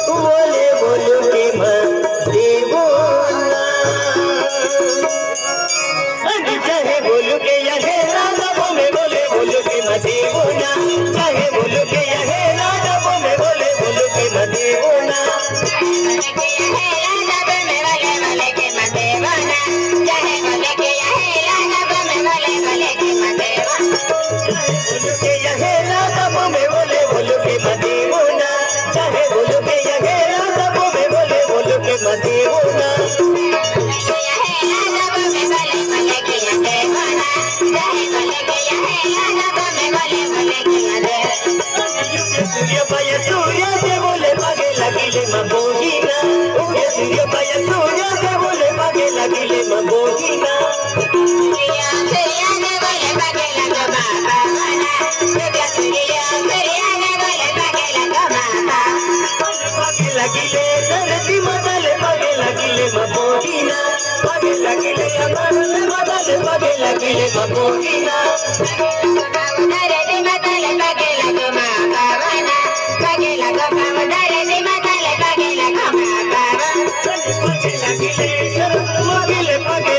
बोले बोलू के मते बोला चाहे बोलू के यहे राधा में बोले बोलू के मते बोला चाहे बोलू के यहे राधा में बोले बोलू के मते बोला सूर्य से बोले भागे लगिले मबोगिना सूर्य पाया सूर्य से बोले भागे लगिले मबोगिना लगिले धरती मदले भागे लगिले मबोगिना भागे लगिले अमरले मदले भागे लगिले मबोगिना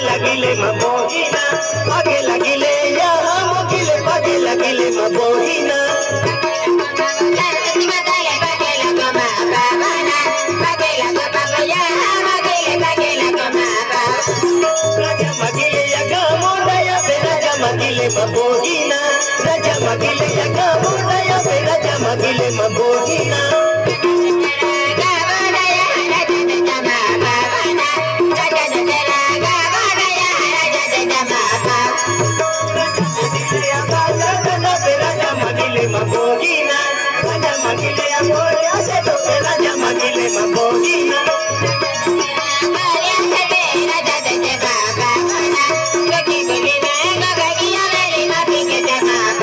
लगिले मबोगिना भागे लगिले यहाँ मोगिले भागे लगिले मबोगिना राजा मगिले यगा मोदया पे राजा मगिले मबोगिना राजा मगिले यगा मोदया पे राजा मगिले मबोगिना मबोगिना राजा मगिले अमोरिया से तो राजा मगिले मबोगिना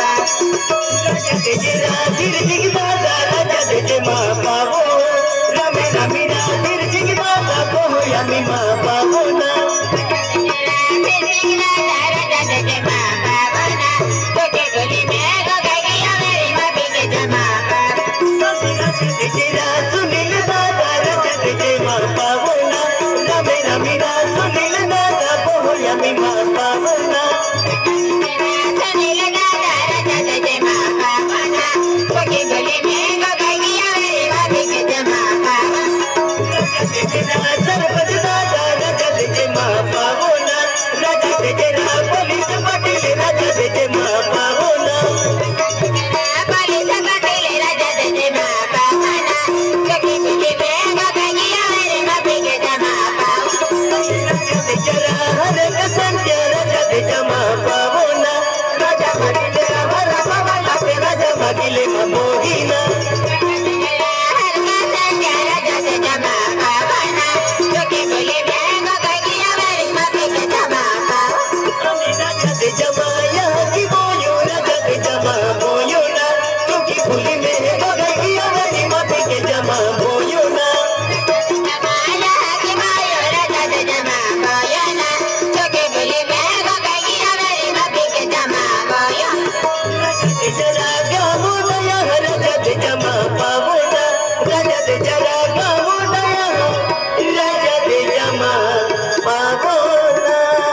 राजा तेजे राजीर जिगदादा राजा तेजे माँ पावो रमे रमीना तीर जिगदादा को यमी माँ